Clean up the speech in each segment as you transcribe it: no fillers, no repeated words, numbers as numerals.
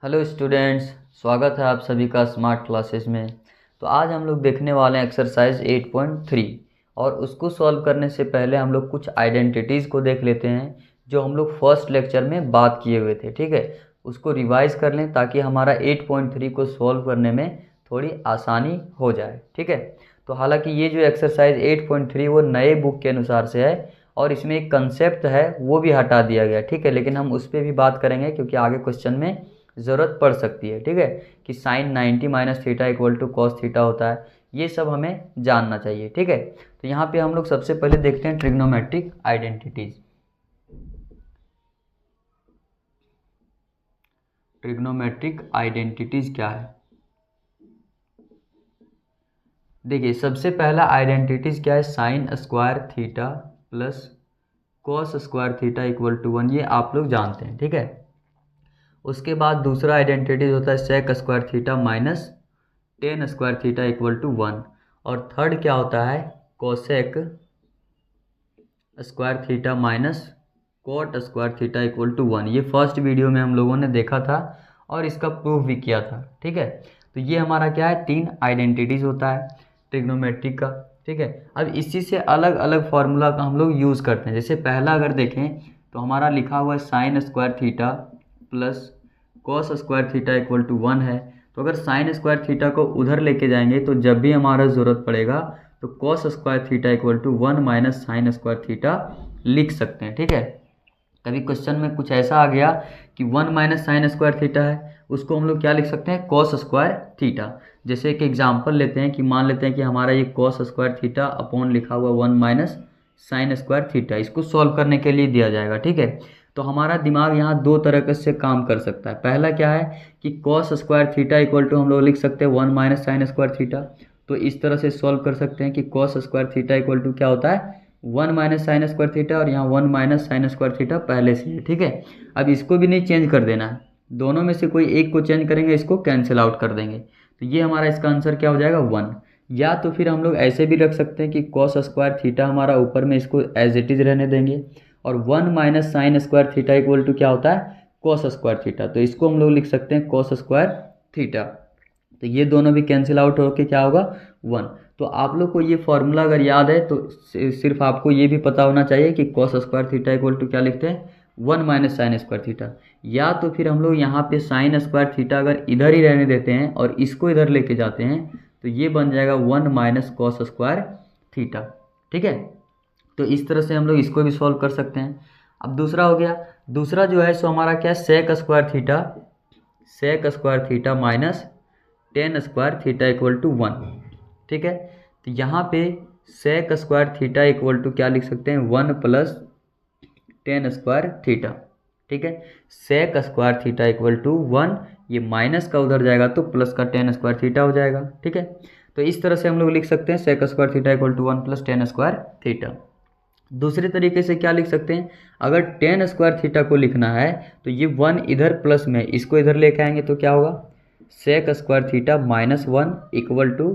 Hello students, स्वागत है आप सभी का स्मार्ट क्लासेस में। तो आज हम लोग देखने वाले हैं एक्सरसाइज 8.3 और उसको सॉल्व करने से पहले हम लोग कुछ आइडेंटिटीज़ को देख लेते हैं जो हम लोग फर्स्ट लेक्चर में बात किए हुए थे। ठीक है, उसको रिवाइज कर लें ताकि हमारा 8.3 को सॉल्व करने में थोड़ी आसानी हो जाए। ठीक है, तो हालांकि ये जो एक्सरसाइज 8.3 वो नए बुक के अनुसार से है और इसमें एक कंसेप्ट है वो भी हटा दिया गया। ठीक है, लेकिन हम उस पर भी बात करेंगे क्योंकि आगे क्वेश्चन में ज़रूरत पड़ सकती है। ठीक है, कि sine 90 minus theta equal to cos theta होता है, ये सब हमें जानना चाहिए। ठीक है, तो यहाँ पे हम लोग सबसे पहले देखते हैं ट्रिग्नोमेट्रिक आइडेंटिटीज। ट्रिग्नोमेट्रिक आइडेंटिटीज क्या है? देखिए, सबसे पहला आइडेंटिटीज क्या है? Sine square theta plus cos square theta equal to 1, ये आप लोग जानते हैं। ठीक है, उसके बाद दूसरा आइडेंटिटीज होता है sec square theta minus tan square theta equal to 1, और थर्ड क्या होता है? Cosec square theta minus cot square theta equal to 1। ये फर्स्ट वीडियो में हम लोगों ने देखा था और इसका प्रूफ भी किया था। ठीक है, तो ये हमारा क्या है? तीन आइडेंटिटीज होता है ट्रिग्नोमेट्रिक का। ठीक है, अब इसी से अलग अलग फार्मूला का हम लोग यूज़ करते हैं। जैसे पहला अगर देखें तो हमारा लिखा हुआ है sine square theta plus cos square theta equal to 1 है। तो अगर साइन स्क्वायर थीटा को उधर लेके जाएंगे तो जब भी हमारा ज़रूरत पड़ेगा तो cos square theta equal to 1 minus sine square theta लिख सकते हैं। ठीक है, कभी क्वेश्चन में कुछ ऐसा आ गया कि 1 माइनस साइन स्क्वायर थीटा है, उसको हम लोग क्या लिख सकते हैं? Cos square theta. जैसे एक एग्जांपल लेते हैं कि मान लेते हैं कि हमारा ये कॉस स्क्वायर थीटा अपॉन लिखा हुआ 1 माइनस साइन स्क्वायर थीटा, इसको सॉल्व करने के लिए दिया जाएगा। ठीक है, तो हमारा दिमाग यहाँ दो तरह से काम कर सकता है। पहला क्या है कि cos square theta equal to हम लोग लिख सकते हैं 1 माइनस साइन स्क्वायर थीटा, तो इस तरह से सॉल्व कर सकते हैं कि cos square theta equal to क्या होता है? 1 माइनस साइन स्क्वायर थीटा, और यहाँ 1 माइनस साइन स्क्वायर थीटा पहले से है। ठीक है, अब इसको भी नहीं चेंज कर देना है, दोनों में से कोई एक को चेंज करेंगे, इसको कैंसिल आउट कर देंगे, तो ये हमारा इसका आंसर क्या हो जाएगा? 1। या तो फिर हम लोग ऐसे भी रख सकते हैं कि कॉस स्क्वायर थीटा हमारा ऊपर में इसको एज इट इज रहने देंगे, और 1 minus sine square theta equal to क्या होता है? कॉस स्क्वायर थीटा, तो इसको हम लोग लिख सकते हैं कॉस स्क्वायर थीटा। तो ये दोनों भी कैंसिल आउट होकर क्या होगा? 1। तो आप लोग को ये फॉर्मूला अगर याद है तो सिर्फ आपको ये भी पता होना चाहिए कि cos square theta equal to क्या लिखते हैं? 1 माइनस साइन स्क्वायर थीटा। या तो फिर हम लोग यहाँ पे साइन स्क्वायर थीटा अगर इधर ही रहने देते हैं और इसको इधर लेके जाते हैं तो ये बन जाएगा 1 माइनस कॉस स्क्वायर थीटा। ठीक है, तो इस तरह से हम लोग इसको भी सॉल्व कर सकते हैं। अब दूसरा हो गया, दूसरा जो है सो हमारा क्या? Sec square theta, sec square theta minus tan square theta equal to 1। ठीक है, तो यहाँ पे sec square theta equal to क्या लिख सकते हैं? 1 प्लस टेन स्क्वायर थीटा। ठीक है, sec square theta equal to 1, ये माइनस का उधर जाएगा तो प्लस का टेन स्क्वायर थीटा हो जाएगा। ठीक है, तो इस तरह से हम लोग लिख सकते हैं sec square theta equal to 1 plus tan square theta. दूसरे तरीके से क्या लिख सकते हैं? अगर टेन स्क्वायर थीटा को लिखना है तो ये 1 इधर प्लस में, इसको इधर लेके आएंगे तो क्या होगा? Sec square theta minus 1 equal to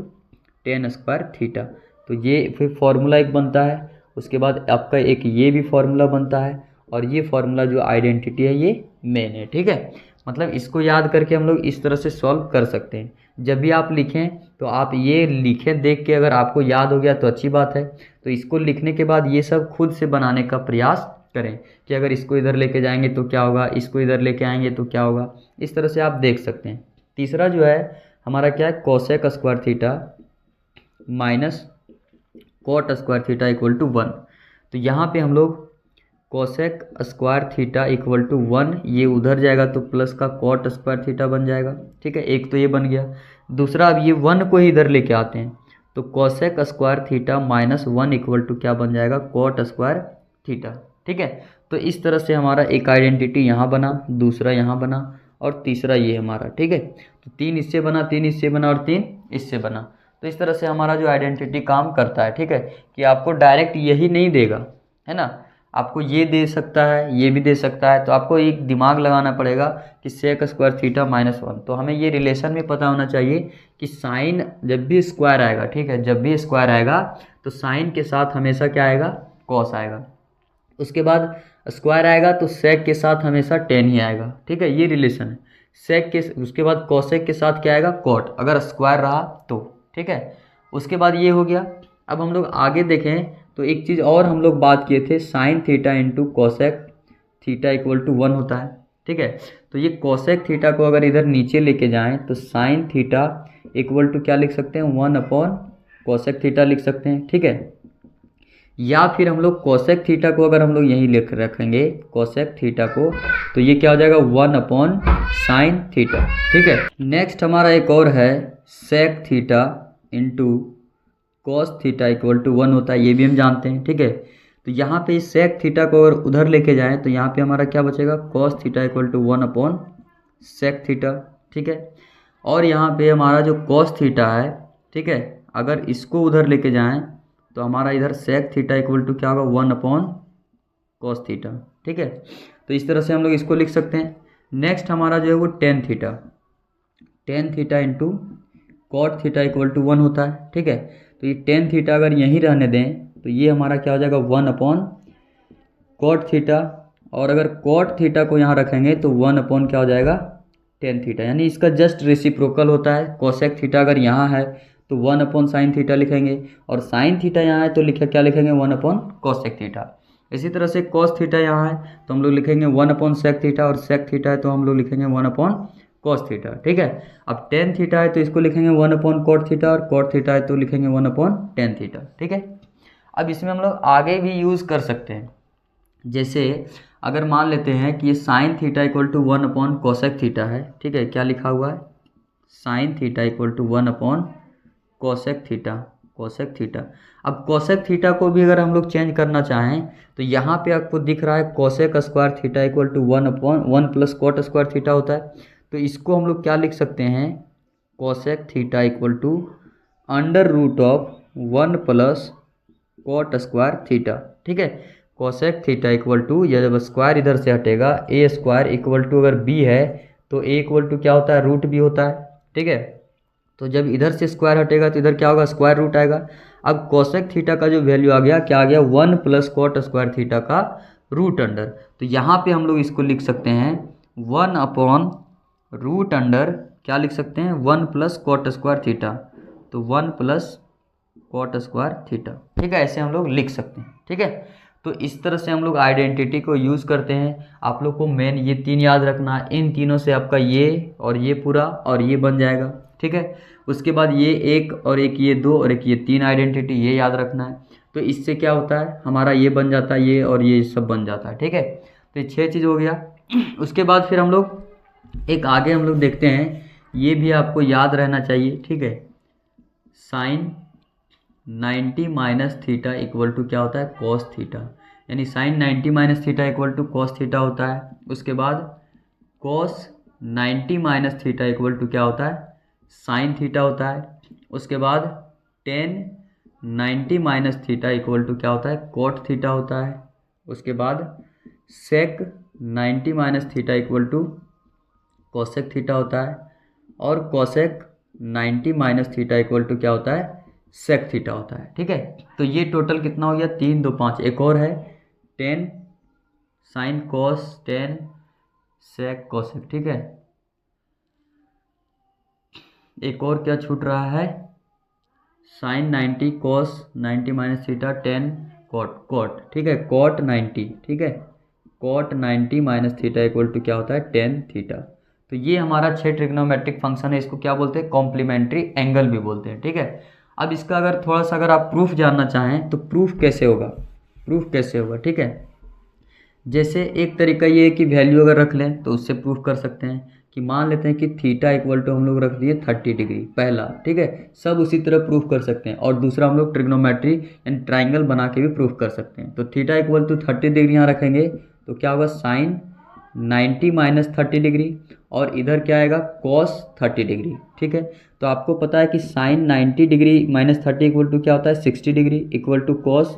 tan square theta. तो ये फिर फॉर्मूला एक बनता है, उसके बाद आपका एक ये भी फॉर्मूला बनता है, और ये फॉर्मूला जो आइडेंटिटी है ये मेन है। ठीक है, मतलब इसको याद करके हम लोग इस तरह से सॉल्व कर सकते हैं। जब भी आप लिखें तो आप ये लिखें देख के, अगर आपको याद हो गया तो अच्छी बात है, तो इसको लिखने के बाद ये सब खुद से बनाने का प्रयास करें कि अगर इसको इधर लेके जाएंगे तो क्या होगा, इसको इधर लेके आएंगे तो क्या होगा। इस तरह से आप देख सकते हैं। तीसरा जो है हमारा क्या है? Cosec square theta minus cot square theta equal to 1। तो यहाँ पे हम लोग cosec square theta equal to 1, ये उधर जाएगा तो प्लस का कॉट स्क्वायर थीटा बन जाएगा। ठीक है, एक तो ये बन गया। दूसरा, अब ये 1 को ही इधर लेके आते हैं तो cosec square theta minus 1 equal to क्या बन जाएगा? Cot square theta. ठीक है, तो इस तरह से हमारा एक आइडेंटिटी यहाँ बना, दूसरा यहाँ बना, और तीसरा ये हमारा। ठीक है, तो 3 इससे बना, 3 इससे बना, और 3 इससे बना। तो इस तरह से हमारा जो आइडेंटिटी काम करता है। ठीक है, कि आपको डायरेक्ट यही नहीं देगा, है ना, आपको ये दे सकता है, ये भी दे सकता है, तो आपको एक दिमाग लगाना पड़ेगा कि सेक स्क्वायर थीटा माइनस 1। तो हमें ये रिलेशन भी पता होना चाहिए कि साइन जब भी स्क्वायर आएगा, ठीक है, जब भी स्क्वायर आएगा तो साइन के साथ हमेशा क्या आएगा? कॉस आएगा। उसके बाद स्क्वायर आएगा तो सेक के साथ हमेशा टेन ही आएगा। ठीक है, ये रिलेशन है। सेक के उसके बाद कोसेक के साथ क्या आएगा कॉट, अगर स्क्वायर रहा तो, ठीक है। उसके बाद ये हो गया। अब हम लोग आगे देखें तो एक चीज़ और हम लोग बात किए थे, sine theta into cosec theta equal to 1 होता है, ठीक है। तो ये कोसेक थीटा को अगर इधर नीचे लेके जाएं तो साइन थीटा इक्वल टू क्या लिख सकते हैं 1 अपॉन कोसेक थीटा लिख सकते हैं, ठीक है। या फिर हम लोग कोसेक थीटा को अगर हम लोग यहीं लिख रखेंगे कोसेक थीटा को, तो ये क्या हो जाएगा 1 अपॉन साइन थीटा, ठीक है। नेक्स्ट हमारा एक और है sec theta into cos theta equal to 1 होता है, ये भी हम जानते हैं, ठीक है। तो यहाँ पे इस सेक थीटा को अगर उधर लेके जाएं तो यहाँ पे हमारा क्या बचेगा cos theta equal to 1 upon sec theta, ठीक है। और यहाँ पे हमारा जो कॉस थीटा है, ठीक है, अगर इसको उधर लेके जाएं तो हमारा इधर सेक थीटा इक्वल टू क्या होगा 1 अपॉन कॉस थीटा, ठीक है। तो इस तरह से हम लोग इसको लिख सकते हैं। नेक्स्ट हमारा जो है वो tan theta into cot theta equal to 1 होता है, ठीक है। तो ये टेन थीटा अगर यहीं रहने दें तो ये हमारा क्या हो जाएगा 1 अपॉन कॉट थीटा, और अगर कॉट थीटा को यहाँ रखेंगे तो 1 अपॉन क्या हो जाएगा टेन थीटा, यानी इसका जस्ट रेसिप्रोकल होता है। कोसेक थीटा अगर यहाँ है तो 1 अपॉन साइन थीटा लिखेंगे, और साइन थीटा यहाँ है तो क्या लिखेंगे 1 अपॉन कोसेक थीटा। इसी तरह से कॉस थीटा यहाँ है तो हम लोग लिखेंगे 1 अपॉन सेक थीटा, और सेक थीटा है तो हम लोग लिखेंगे 1 अपॉन कॉस थीटा, ठीक है। अब टेन थीटा है तो इसको लिखेंगे 1 अपॉन कॉट थीटा, और कॉट थीटा है तो लिखेंगे 1 अपॉन टेन थीटा, ठीक है। अब इसमें हम लोग आगे भी यूज़ कर सकते हैं, जैसे अगर मान लेते हैं कि ये sine theta equal to 1 upon cosec theta है, ठीक है। क्या लिखा हुआ है sine theta equal to 1 upon cosec theta. अब कोसेक थीटा को भी अगर हम लोग चेंज करना चाहें तो यहाँ पे आपको दिख रहा है cosec square theta equal to 1 upon 1 plus cot square theta होता है। तो इसको हम लोग क्या लिख सकते हैं cosec theta equal to under root of 1 plus cot square theta, ठीक है। कोसेक थीटा इक्वल टू, या जब स्क्वायर इधर से हटेगा ए स्क्वायर इक्वल टू अगर बी है तो ए इक्वल टू क्या होता है रूट बी होता है, ठीक है। तो जब इधर से स्क्वायर हटेगा तो इधर क्या होगा स्क्वायर रूट आएगा। अब कोसेक थीटा का जो वैल्यू आ गया क्या आ गया 1 प्लस कॉट स्क्वायर थीटा का रूट अंडर। तो यहाँ पे हम लोग इसको लिख सकते हैं 1 अपॉन रूट अंडर क्या लिख सकते हैं 1 प्लस कॉट स्क्वायर थीटा, तो 1 प्लस कॉट स्क्वायर थीटा, ठीक है। ऐसे हम लोग लिख सकते हैं, ठीक है। तो इस तरह से हम लोग आइडेंटिटी को यूज़ करते हैं। आप लोग को मेन ये तीन याद रखना, इन तीनों से आपका ये और ये पूरा और ये बन जाएगा, ठीक है। उसके बाद ये एक और एक ये दो और एक ये तीन आइडेंटिटी ये याद रखना है। तो इससे क्या होता है हमारा ये बन जाता है ये और ये सब बन जाता है, ठीक है। तो ये 6 चीज़ हो गया। उसके बाद फिर हम लोग एक आगे हम लोग देखते हैं, ये भी आपको याद रहना चाहिए, ठीक है। Sine 90 minus theta equal to क्या होता है कॉस थीटा, यानी sine 90 minus theta equal to cos theta होता है। उसके बाद cos 90 minus theta equal to क्या होता है साइन थीटा होता है। उसके बाद tan 90 minus theta equal to क्या होता है कॉट थीटा होता है। उसके बाद sec 90 minus theta equal to cosec theta होता है, और cosec 90 minus theta equal to क्या होता है सेक थीटा होता है, ठीक है। तो ये टोटल कितना हो गया 3 2 5। एक और है 10 साइन कॉस 10 सेक कोसेक, ठीक है। एक और क्या छूट रहा है sine 90 cos 90 minus theta 10 cot, ठीक है। कॉट 90, ठीक है। Cot 90 minus theta equal to क्या होता है 10 थीटा। तो ये हमारा 6 ट्रिग्नोमेट्रिक फंक्शन है। इसको क्या बोलते हैं कॉम्प्लीमेंट्री एंगल भी बोलते हैं, ठीक है। अब इसका अगर थोड़ा सा अगर आप प्रूफ जानना चाहें तो प्रूफ कैसे होगा, ठीक है। जैसे एक तरीका ये है कि वैल्यू अगर रख लें तो उससे प्रूफ कर सकते हैं कि मान लेते हैं कि थीटा इक्वल टू हम लोग रख दिए 30 डिग्री पहला, ठीक है। सब उसी तरह प्रूफ कर सकते हैं। और दूसरा हम लोग ट्रिग्नोमेट्री एंड ट्राइंगल बना के भी प्रूफ कर सकते हैं। तो थीटा इक्वल टू 30 डिग्री यहाँ रखेंगे तो क्या होगा साइन 90 माइनस 30 डिग्री, और इधर क्या आएगा कॉस 30 डिग्री, ठीक है। तो आपको पता है कि sine 90 degree minus 30 equal to क्या होता है 60 degree equal to cos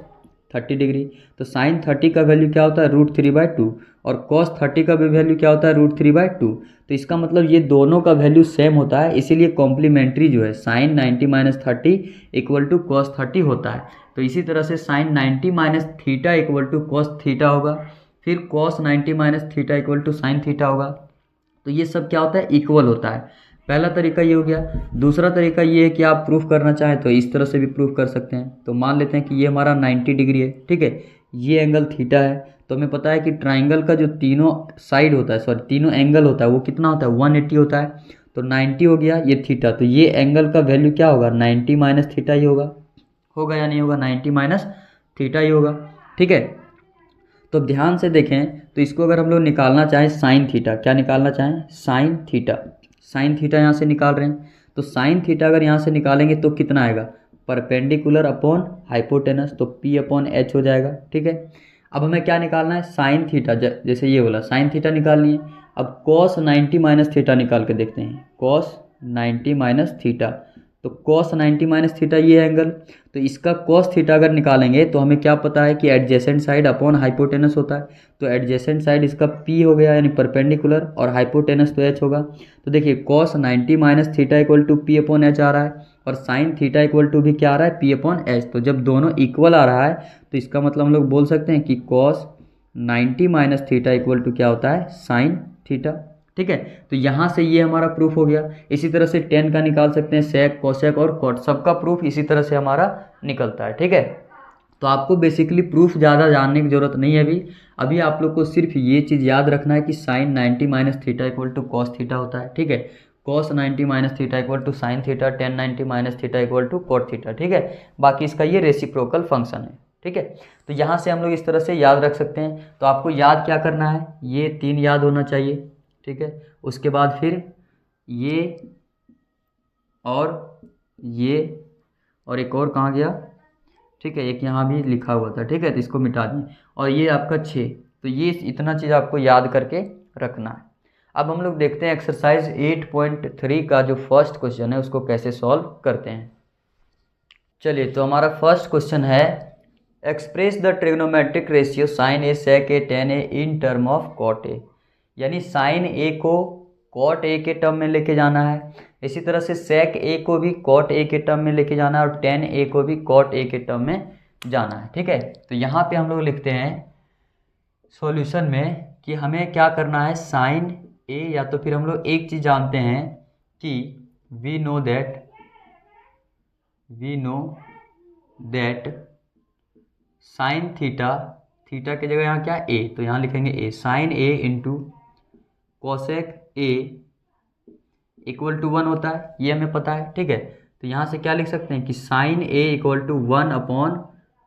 30 degree. तो साइन 30 का वैल्यू क्या होता है √3/2, और कॉस 30 का भी वैल्यू क्या होता है √3/2। तो इसका मतलब ये दोनों का वैल्यू सेम होता है, इसीलिए कॉम्प्लीमेंट्री जो है sine 90 minus 30 equal to cos 30 होता है। तो इसी तरह से sine 90 minus theta equal to cos theta होगा, फिर cos 90 minus theta equal to sine theta होगा। तो ये सब क्या होता है, इक्वल होता है। पहला तरीका ये हो गया। दूसरा तरीका ये है कि आप प्रूफ करना चाहें तो इस तरह से भी प्रूफ कर सकते हैं। तो मान लेते हैं कि ये हमारा 90 डिग्री है, ठीक है, ये एंगल थीटा है। तो हमें पता है कि ट्राइंगल का जो तीनों साइड होता है, सॉरी तीनों एंगल होता है, वो कितना होता है, 180 होता है। तो 90 हो गया ये थीटा, तो ये एंगल का वैल्यू क्या होगा, 90 माइनस थीटा ही होगा या नहीं होगा, 90 माइनस थीटा ही होगा, ठीक है। तो ध्यान से देखें, तो इसको अगर हम लोग निकालना चाहें साइन थीटा, क्या निकालना चाहें, साइन थीटा, साइन थीटा यहाँ से निकाल रहे हैं। तो साइन थीटा अगर यहाँ से निकालेंगे तो कितना आएगा, परपेंडिकुलर अपॉन हाइपोटेनस, तो पी अपॉन एच हो जाएगा, ठीक है। अब हमें क्या निकालना है, साइन थीटा, जैसे ये बोला साइन थीटा निकालनी है। अब कॉस 90 माइनस थीटा निकाल के देखते हैं, कॉस 90 माइनस थीटा। तो कॉस 90 माइनस थीटा ये एंगल, तो इसका कॉस थीटा अगर निकालेंगे तो हमें क्या पता है कि एडजेसेंट साइड अपॉन हाइपोटेनस होता है। तो एडजेसेंट साइड इसका पी हो गया यानी परपेंडिकुलर, और हाइपोटेनस तो एच होगा। तो देखिए cos 90 minus theta equal to P upon H आ रहा है, और साइन थीटा इक्वल टू भी क्या आ रहा है, पी अपॉन एच। तो जब दोनों इक्वल आ रहा है तो इसका मतलब हम लोग बोल सकते हैं कि cos 90 minus theta equal to क्या होता है, साइन थीटा, ठीक है। तो यहाँ से ये हमारा प्रूफ हो गया। इसी तरह से टेन का निकाल सकते हैं, सेक, कोसेक और कॉट, सबका प्रूफ इसी तरह से हमारा निकलता है, ठीक है। तो आपको बेसिकली प्रूफ ज़्यादा जानने की ज़रूरत नहीं है अभी आप लोग को सिर्फ ये चीज़ याद रखना है कि sine 90 minus theta equal to cos theta होता है, ठीक है। Cos 90 minus theta equal to sine theta, tan 90 minus theta equal to cot theta, ठीक है। बाकी इसका ये रेसिप्रोकल फंक्शन है, ठीक है। तो यहाँ से हम लोग इस तरह से याद रख सकते हैं। तो आपको याद क्या करना है, ये 3 याद होना चाहिए, ठीक है। उसके बाद फिर ये और ये, और एक और कहाँ गया, ठीक है, एक यहाँ भी लिखा हुआ था, ठीक है, तो इसको मिटा दें। और ये आपका 6, तो ये इतना चीज़ आपको याद करके रखना है। अब हम लोग देखते हैं एक्सरसाइज 8.3 का जो फर्स्ट क्वेश्चन है उसको कैसे सॉल्व करते हैं। चलिए, तो हमारा फर्स्ट क्वेश्चन है, express the trigonometric ratio sine A sec A tan A in term of cot A. यानी साइन ए को कॉट ए के टर्म में लेके जाना है, इसी तरह से सेक ए को भी कॉट ए के टर्म में लेके जाना है, और टेन ए को भी कॉट ए के टर्म में जाना है, ठीक है। तो यहाँ पे हम लोग लिखते हैं सॉल्यूशन में कि हमें क्या करना है, साइन ए, या तो फिर हम लोग एक चीज़ जानते हैं कि we know that sine theta, theta की जगह यहाँ क्या ए, तो यहाँ लिखेंगे A, sine A into cosec A equal to 1 होता है, ये हमें पता है, ठीक है। तो यहाँ से क्या लिख सकते हैं कि sine A equal to 1 upon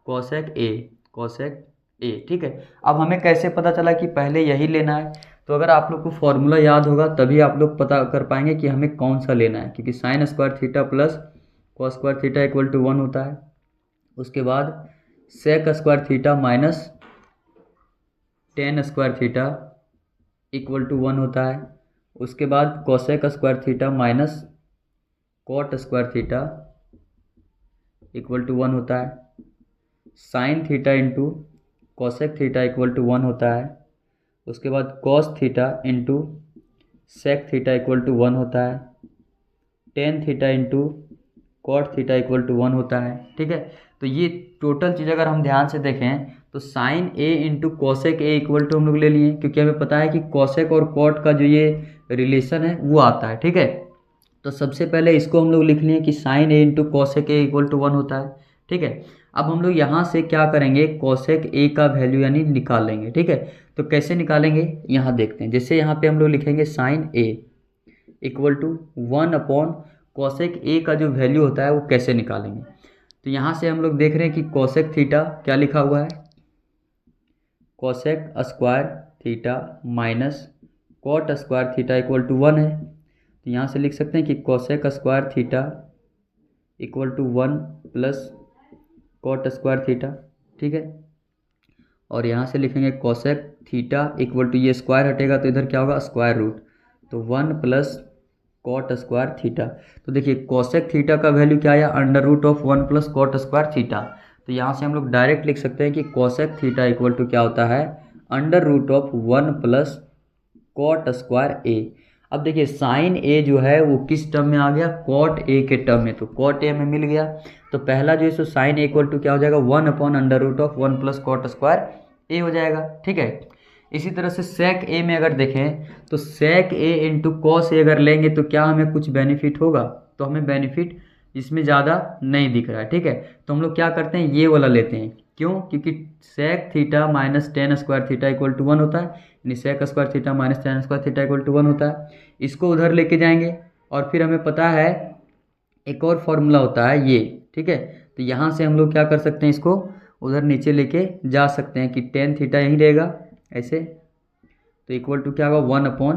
cosec A, ठीक है। अब हमें कैसे पता चला कि पहले यही लेना है, तो अगर आप लोग को फॉर्मूला याद होगा तभी आप लोग पता कर पाएंगे कि हमें कौन सा लेना है, क्योंकि sine square theta plus cos square theta equal to 1 होता है। उसके बाद sec square theta minus tan square theta equal to 1 होता है। उसके बाद cosec square theta minus cot square theta equal to 1 होता है। Sine theta into cosec theta equal to 1 होता है। उसके बाद cos theta into sec theta equal to 1 होता है। Tan theta into cot theta equal to 1 होता है, ठीक है। तो ये टोटल चीज़ अगर हम ध्यान से देखें तो sine A into cosec A equal to हम लोग ले लिए, क्योंकि हमें पता है कि कॉसेक और कॉट का जो ये रिलेशन है वो आता है, ठीक है। तो सबसे पहले इसको हम लोग लिख लिए कि sine A into cosec A equal to 1 होता है, ठीक है। अब हम लोग यहाँ से क्या करेंगे, कॉसेक ए का वैल्यू यानी निकाल लेंगे, ठीक है। तो कैसे निकालेंगे यहाँ देखते हैं। जैसे यहाँ पे हम लोग लिखेंगे sine A equal to 1 upon cosec A का जो वैल्यू होता है वो कैसे निकालेंगे। तो यहाँ से हम लोग देख रहे हैं कि कॉसेक थीटा क्या लिखा हुआ है, cosec square theta minus cot square theta equal to 1 है। तो यहाँ से लिख सकते हैं कि cosec square theta equal to 1 plus cot square theta, ठीक है। और यहाँ से लिखेंगे कॉसेक थीटा इक्वल टू, ये स्क्वायर हटेगा तो इधर क्या होगा, स्क्वायर रूट, तो 1 प्लस कॉट स्क्वायर थीटा। तो देखिए कॉसेक थीटा का वैल्यू क्या आया, under root of 1 plus cot square theta. तो यहाँ से हम लोग डायरेक्ट लिख सकते हैं कि कॉसेक थीटा इक्वल टू क्या होता है, under root of 1 plus cot square A. अब देखिए साइन ए जो है वो किस टर्म में आ गया, कॉट ए के टर्म में, तो कॉट ए में मिल गया। तो पहला जो है सो साइन ए इक्वल टू क्या हो जाएगा, 1 upon under root of 1 plus cot square A हो जाएगा, ठीक है। इसी तरह से सेक ए में अगर देखें तो सेक ए इंटू कॉस ए अगर लेंगे तो क्या हमें कुछ बेनिफिट होगा, तो हमें बेनिफिट इसमें ज़्यादा नहीं दिख रहा है, ठीक है। तो हम लोग क्या करते हैं, ये वाला लेते हैं। क्यों? क्योंकि sec theta minus tan square theta equal to 1 होता है, यानी sec square theta minus tan square theta equal to 1 होता है। इसको उधर लेके जाएंगे और फिर हमें पता है एक और फॉर्मूला होता है ये, ठीक है। तो यहाँ से हम लोग क्या कर सकते हैं, इसको उधर नीचे लेके जा सकते हैं कि टेन थीटा यहीं रहेगा ऐसे, तो इक्वल टू क्या होगा 1 अपॉन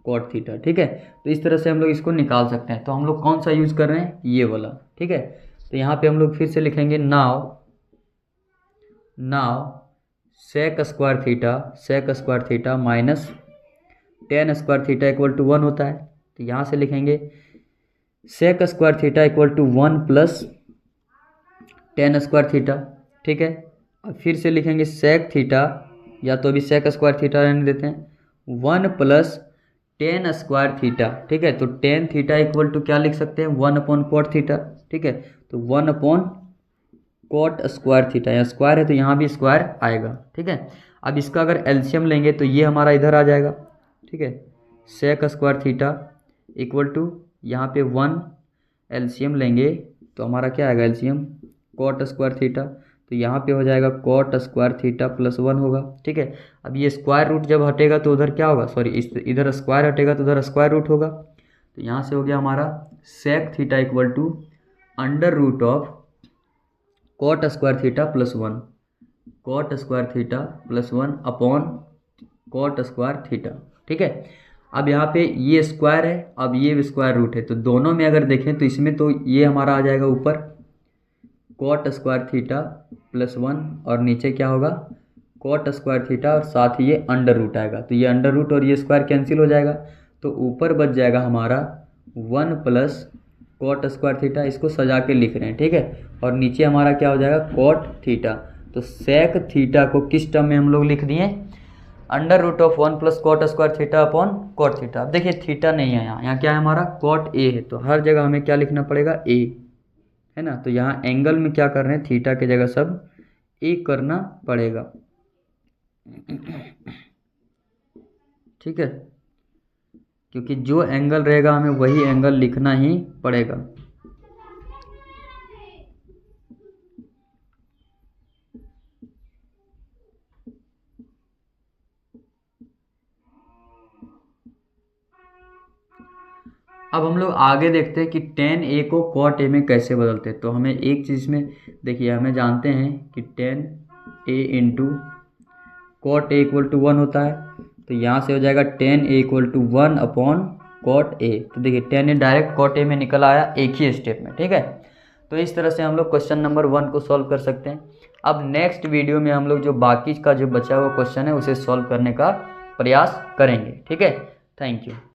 कॉट थीटा, ठीक है। तो इस तरह से हम लोग इसको निकाल सकते हैं। तो हम लोग कौन सा यूज़ कर रहे हैं, ये वाला, ठीक है। तो यहाँ पे हम लोग फिर से लिखेंगे now sec square theta minus tan square theta equal to 1 होता है। तो यहाँ से लिखेंगे sec square theta equal to 1 plus tan square theta, ठीक है। और फिर से लिखेंगे सेक थीटा, या तो अभी सेक स्क्वायर थीटा रहने देते हैं, 1 प्लस टेन स्क्वायर थीटा, ठीक है। तो टेन थीटा इक्वल टू क्या लिख सकते हैं, 1 अपॉन कॉट थीटा, ठीक है। तो 1 अपॉन कॉट स्क्वायर थीटा, यहाँ स्क्वायर है तो यहाँ भी स्क्वायर आएगा, ठीक है। अब इसका अगर एलसीएम लेंगे तो ये हमारा इधर आ जाएगा, ठीक है। Sec square theta equal to यहाँ पे 1 एलसीएम लेंगे तो हमारा क्या आएगा एलसीएम, कॉट स्क्वायर थीटा। तो यहाँ पे हो जाएगा कॉट स्क्वायर थीटा प्लस 1 होगा, ठीक है। अब ये स्क्वायर रूट जब हटेगा तो उधर क्या होगा, सॉरी इधर स्क्वायर हटेगा तो उधर स्क्वायर रूट होगा। तो यहाँ से हो गया हमारा sec theta equal to under root of cot square theta plus 1, cot square theta plus 1 upon cot square theta, ठीक है। अब यहाँ पे ये स्क्वायर है, अब ये स्क्वायर रूट है, तो दोनों में अगर देखें तो इसमें तो ये हमारा आ जाएगा ऊपर कॉट स्क्वायर थीटा प्लस 1 और नीचे क्या होगा कॉट स्क्वायर थीटा और साथ ही ये अंडर रूट आएगा। तो ये अंडर रूट और ये स्क्वायर कैंसिल हो जाएगा, तो ऊपर बच जाएगा हमारा 1 प्लस कॉट स्क्वायर थीटा, इसको सजा के लिख रहे हैं, ठीक है। और नीचे हमारा क्या हो जाएगा कॉट थीटा। तो सेक थीटा को किस टर्म में हम लोग लिख दिए, under root of 1 plus cot square theta upon cot theta. अब देखिए थीटा नहीं है यहाँ क्या है हमारा कॉट ए है, तो हर जगह हमें क्या लिखना पड़ेगा ए, है ना। तो यहाँ एंगल में क्या कर रहे हैं, थीटा की जगह सब ए करना पड़ेगा, ठीक है। क्योंकि जो एंगल रहेगा हमें वही एंगल लिखना ही पड़ेगा। अब हम लोग आगे देखते हैं कि टेन ए को कॉट ए में कैसे बदलते हैं। तो हमें एक चीज़ में देखिए, हमें जानते हैं कि tan A into cot A equal to 1 होता है। तो यहाँ से हो जाएगा tan A equal to 1 upon cot A. तो देखिए tan A direct cot A में निकल आया एक ही स्टेप में, ठीक है। तो इस तरह से हम लोग क्वेश्चन नंबर 1 को सॉल्व कर सकते हैं। अब नेक्स्ट वीडियो में हम लोग जो बाकी का जो बचा हुआ क्वेश्चन है उसे सॉल्व करने का प्रयास करेंगे, ठीक है। Thank you.